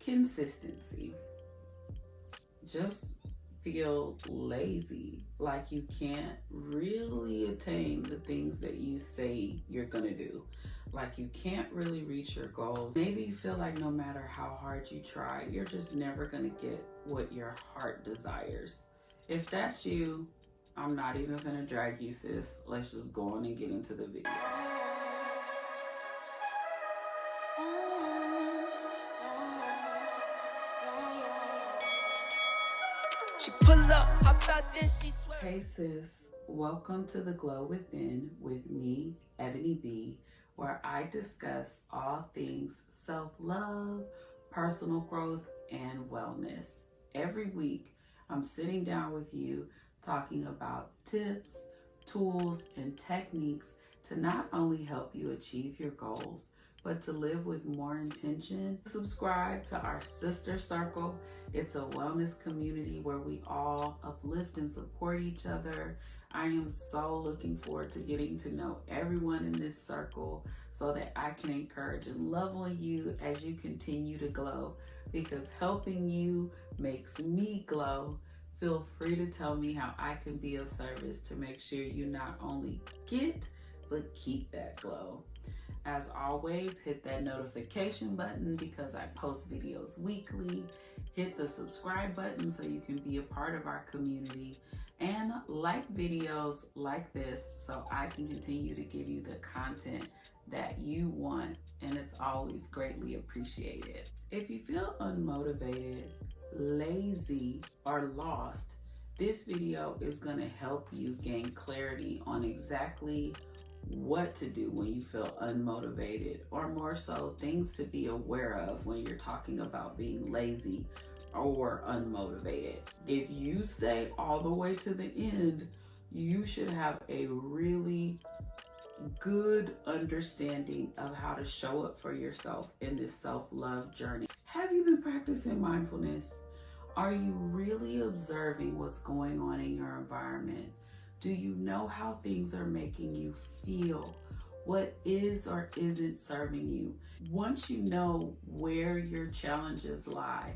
Consistency. Just feel lazy, like you can't really attain the things that you say you're gonna do. Like you can't really reach your goals. Maybe you feel like no matter how hard you try, you're just never gonna get what your heart desires. If that's you, I'm not even gonna drag you, sis. Let's just go on and get into the video. She pull up, hop out, then she swear. Hey sis, welcome to The Glow Within with me, Ebony B, where I discuss all things self-love, personal growth, and wellness. Every week, I'm sitting down with you talking about tips, tools, and techniques to not only help you achieve your goals, but to live with more intention. Subscribe to our sister circle. It's a wellness community where we all uplift and support each other. I am so looking forward to getting to know everyone in this circle so that I can encourage and love on you as you continue to glow, because helping you makes me glow. Feel free to tell me how I can be of service to make sure you not only get, but keep that glow. As always, hit that notification button because I post videos weekly. Hit the subscribe button so you can be a part of our community, and like videos like this so I can continue to give you the content that you want, and it's always greatly appreciated. If you feel unmotivated, lazy, or lost, this video is going to help you gain clarity on exactly what to do when you feel unmotivated, or more so, things to be aware of when you're talking about being lazy or unmotivated. If you stay all the way to the end, you should have a really good understanding of how to show up for yourself in this self-love journey. Have you been practicing mindfulness? Are you really observing what's going on in your environment? Do you know how things are making you feel? What is or isn't serving you? Once you know where your challenges lie,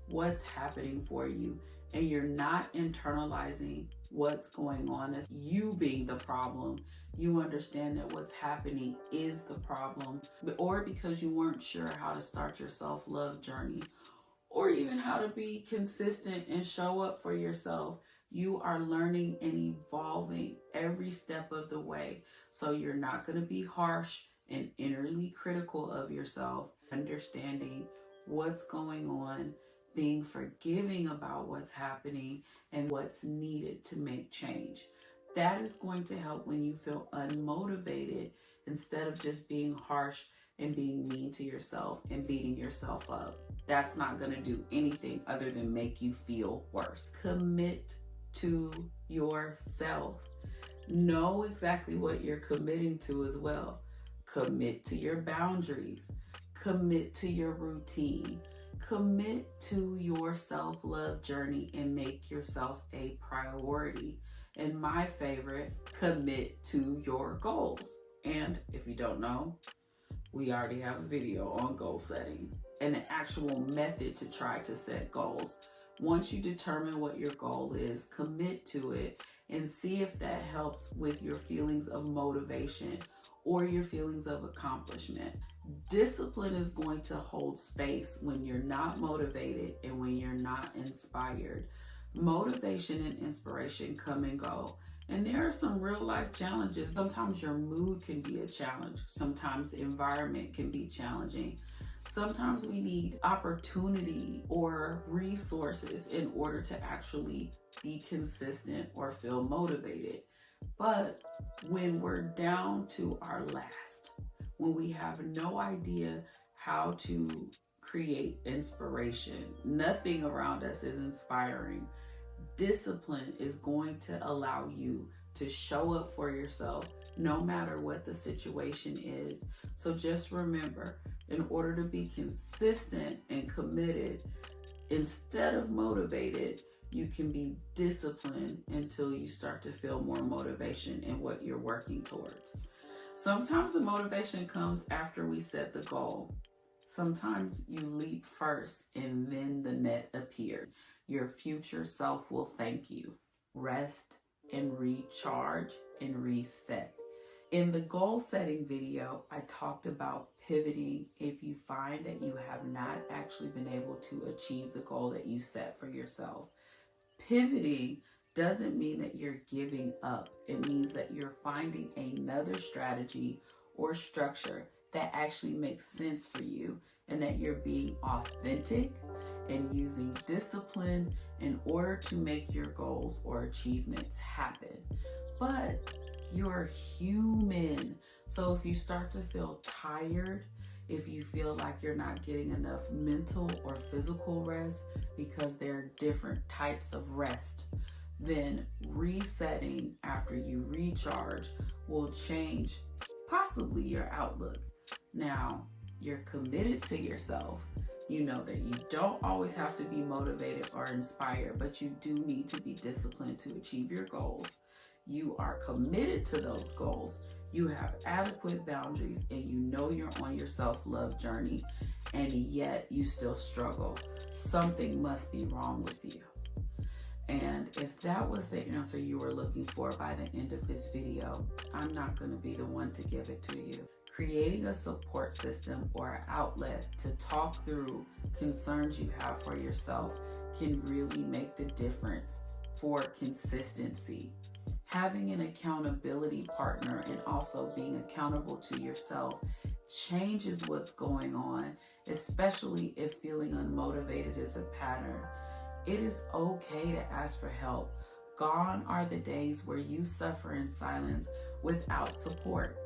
what's happening for you, and you're not internalizing what's going on as you being the problem, you understand that what's happening is the problem, or because you weren't sure how to start your self-love journey, or even how to be consistent and show up for yourself. You are learning and evolving every step of the way. So you're not going to be harsh and innerly critical of yourself. Understanding what's going on, being forgiving about what's happening and what's needed to make change. That is going to help when you feel unmotivated, instead of just being harsh and being mean to yourself and beating yourself up. That's not going to do anything other than make you feel worse. Commit to yourself. Know exactly what you're committing to as well. Commit to your boundaries. Commit to your routine. Commit to your self-love journey and make yourself a priority. And my favorite, commit to your goals. And if you don't know, we already have a video on goal setting and an actual method to try to set goals. Once you determine what your goal is, commit to it and see if that helps with your feelings of motivation or your feelings of accomplishment. Discipline is going to hold space when you're not motivated and when you're not inspired. Motivation and inspiration come and go. And there are some real life challenges. Sometimes your mood can be a challenge. Sometimes the environment can be challenging. Sometimes we need opportunity or resources in order to actually be consistent or feel motivated. But when we're down to our last, when we have no idea how to create inspiration, nothing around us is inspiring, discipline is going to allow you to show up for yourself no matter what the situation is. So just remember, in order to be consistent and committed, instead of motivated, you can be disciplined until you start to feel more motivation in what you're working towards. Sometimes the motivation comes after we set the goal. Sometimes you leap first and then the net appears. Your future self will thank you. Rest and recharge and reset. In the goal setting video, I talked about pivoting if you find that you have not actually been able to achieve the goal that you set for yourself. Pivoting doesn't mean that you're giving up. It means that you're finding another strategy or structure that actually makes sense for you, and that you're being authentic and using discipline in order to make your goals or achievements happen. But you're human. So if you start to feel tired, if you feel like you're not getting enough mental or physical rest, because there are different types of rest, then resetting after you recharge will change possibly your outlook. Now, you're committed to yourself. You know that you don't always have to be motivated or inspired, but you do need to be disciplined to achieve your goals. You are committed to those goals. You have adequate boundaries, and you know you're on your self-love journey, and yet you still struggle. Something must be wrong with you. And if that was the answer you were looking for by the end of this video, I'm not going to be the one to give it to you. Creating a support system or an outlet to talk through concerns you have for yourself can really make the difference for consistency. Having an accountability partner and also being accountable to yourself changes what's going on, especially if feeling unmotivated is a pattern. It is okay to ask for help. Gone are the days where you suffer in silence without support.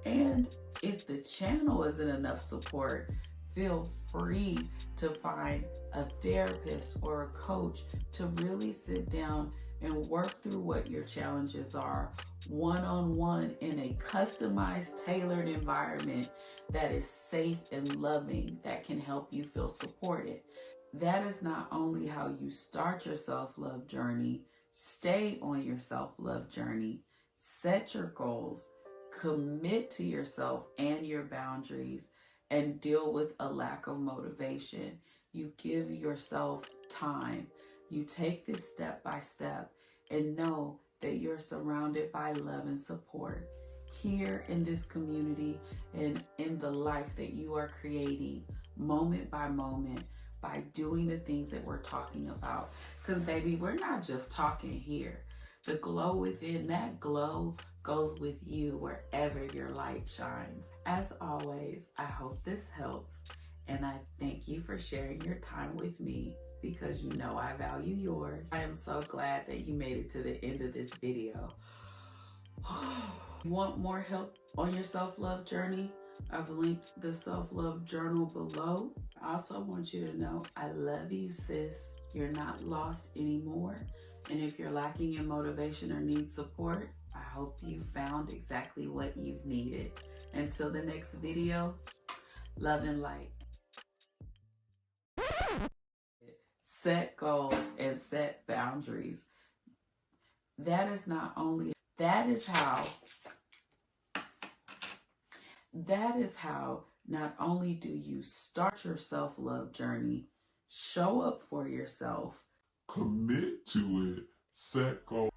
And if the channel isn't enough support, feel free to find a therapist or a coach to really sit down and work through what your challenges are one-on-one in a customized, tailored environment that is safe and loving, that can help you feel supported. That is not only how you start your self-love journey, stay on your self-love journey, set your goals, commit to yourself and your boundaries, and deal with a lack of motivation. You give yourself time. You take this step by step and know that you're surrounded by love and support here in this community and in the life that you are creating moment by moment by doing the things that we're talking about. Because baby, we're not just talking here. The glow within, that glow goes with you wherever your light shines. As always, I hope this helps, and I thank you for sharing your time with me, because you know I value yours. I am so glad that you made it to the end of this video. You want more help on your self-love journey? I've linked the self-love journal below. I also want you to know I love you, sis. You're not lost anymore. And if you're lacking in motivation or need support, I hope you found exactly what you've needed. Until the next video, love and light. Set goals and set boundaries. That is how not only do you start your self-love journey, show up for yourself, commit to it, set goals.